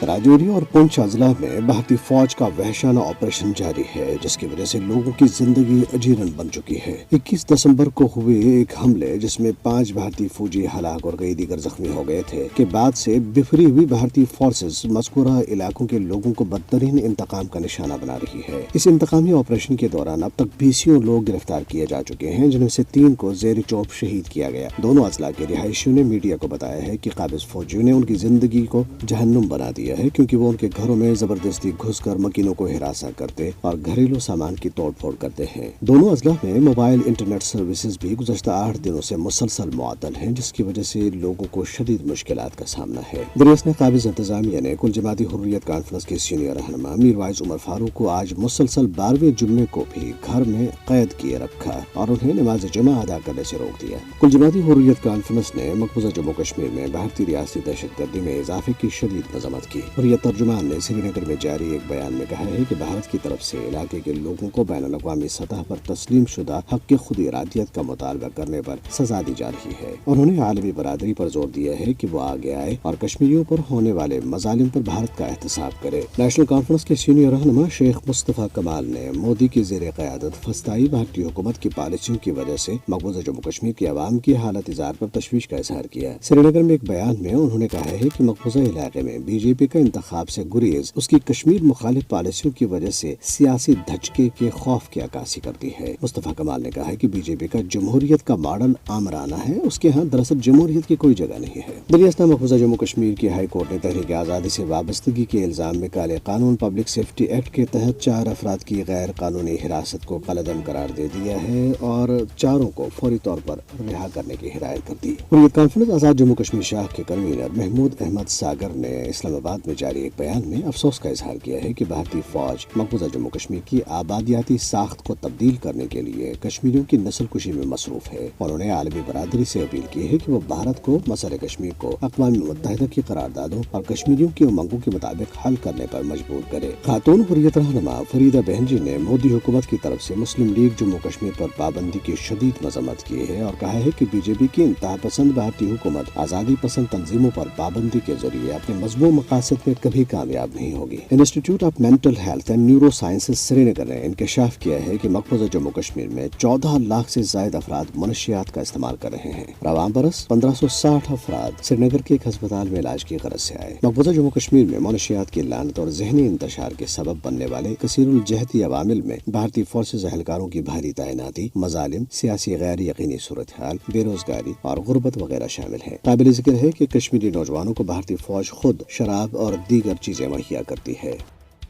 راجوری اور پونچھ اضلاع میں بھارتی فوج کا وحشانہ آپریشن جاری ہے، جس کی وجہ سے لوگوں کی زندگی اجیرن بن چکی ہے۔ 21 دسمبر کو ہوئے ایک حملے جس میں 5 بھارتی فوجی ہلاک اور کئی دیگر زخمی ہو گئے تھے کے بعد سے بفری ہوئی بھارتی فورسز مذکورہ علاقوں کے لوگوں کو بدترین انتقام کا نشانہ بنا رہی ہے۔ اس انتقامی آپریشن کے دوران اب تک 20 لوگ گرفتار کیے جا چکے ہیں، جن میں سے 3 کو زیر چوب شہید کیا گیا۔ دونوں اضلاع کے رہائشیوں نے میڈیا کو بتایا ہے کہ قابض فوجیوں نے ان کی زندگی کو جہنم بنا دیا ہے، کیونکہ وہ ان کے گھروں میں زبردستی گھس کر مکینوں کو ہراساں کرتے اور گھریلو سامان کی توڑ پھوڑ کرتے ہیں۔ دونوں اضلاع میں موبائل انٹرنیٹ سروسز بھی گزشتہ 8 دنوں سے مسلسل معطل ہیں، جس کی وجہ سے لوگوں کو شدید مشکلات کا سامنا ہے۔ دریاست قابض انتظامیہ نے کل جماعتی حریت کانفرنس کے سینئر رہنما میر وائز عمر فاروق کو آج مسلسل 12ویں جمعے کو بھی گھر میں قید کیے رکھا اور انہیں نماز جمعہ ادا کرنے سے روک دیا۔ کل جماعتی حریت کانفرنس نے مقبوضہ جموں کشمیر میں بھارتی ریاستی دہشت گردی میں اضافے کی شدید مذمت کی۔ حریت ترجمان نے سری نگر میں جاری ایک بیان میں کہا ہے کہ بھارت کی طرف سے علاقے کے لوگوں کو بین الاقوامی سطح پر تسلیم شدہ حق خود ارادیت کا مطالبہ کرنے پر سزا دی جا رہی ہے۔ انہوں نے عالمی برادری پر زور دیا ہے کہ وہ آگے آئے اور کشمیریوں پر ہونے والے مظالم پر بھارت کا احتساب کرے۔ نیشنل کانفرنس کے سینئر رہنما شیخ مصطفیٰ کمال نے مودی کی زیر قیادت فسطائی بھارتی حکومت کی پالیسیوں کی وجہ سے مقبوضہ جموں کشمیر کے عوام کی حالت ازار پر تشویش کا اظہار کیا۔ سری نگر میں ایک بیان میں انہوں نے کہا ہے کہ مقبوضہ علاقے میں بی جے پی کا انتخاب سے گریز اس کی کشمیر مخالف پالیسیوں کی وجہ سے سیاسی دھچکے کے خوف کی عکاسی کرتی ہے۔ مصطفیٰ کمال نے کہا کہ بی جے پی کا جمہوریت کا ماڈل آمرانہ ہے، اس کے ہاں دراصل جمہوریت کی کوئی جگہ نہیں ہے۔ دریاست مقبوضہ جموں کشمیر کی ہائی کورٹ نے تحریک آزادی سے وابستگی کے الزام میں کالے قانون پبلک سیفٹی ایکٹ کے تحت 4 افراد کی غیر قانونی حراست کو کالعدم قرار دے دیا ہے اور 4 کو فوری طور پر رہا کرنے کی ہدایت کر دی۔ حریت کانفرنس آزاد جموں کشمیر شاخ کے کنوینر محمود احمد ساگر نے اسلام آباد میں جاری ایک بیان میں افسوس کا اظہار کیا ہے کہ بھارتی فوج مقبوضہ جموں کشمیر کی آبادیاتی ساخت کو تبدیل کرنے کے لیے کشمیریوں کی نسل کشی میں مصروف ہے، اور انہوں نے عالمی برادری سے اپیل کی ہے کہ وہ بھارت کو مسئلہ کشمیر کو اقوام متحدہ کی قراردادوں اور کشمیریوں کی امنگوں کے مطابق حل کرنے پر مجبور کرے۔ خاتون حریت رہنما فریدہ بہن جی نے مودی حکومت کی طرف سے مسلم لیگ جموں کشمیر پر پابندی کی شدید مذمت کی ہے اور کہا ہے کہ بی جے پی کی انتہا پسند بھارتی حکومت آزادی پسند تنظیموں پر پابندی کے ذریعے اپنے مضمون مقاصد میں کبھی کامیاب نہیں ہوگی۔ Institute of mental health and neuro sciences Srinagar نے انکشاف کیا ہے کہ مقبوضہ جموں کشمیر میں 14 لاکھ سے زائد افراد منشیات کا استعمال کر رہے ہیں۔ رواں برس 1560 افراد سری نگر کے ایک ہسپتال میں علاج کی غرض سے آئے۔ مقبوضہ جموں کشمیر میں منشیات کی لعنت اور ذہنی انتشار کے سبب بننے والے کثیر الجہتی عوامل میں بھارتی فورسز اہلکاروں کی بھاری تعیناتی، مظالم، سیاسی غیر یقینی صورتحال، بے روزگاری اور غربت وغیرہ شامل ہیں۔ قابل ذکر ہے کہ کشمیری نوجوانوں کو بھارتی فوج خود شراب اور دیگر چیزیں مہیا کرتی ہے۔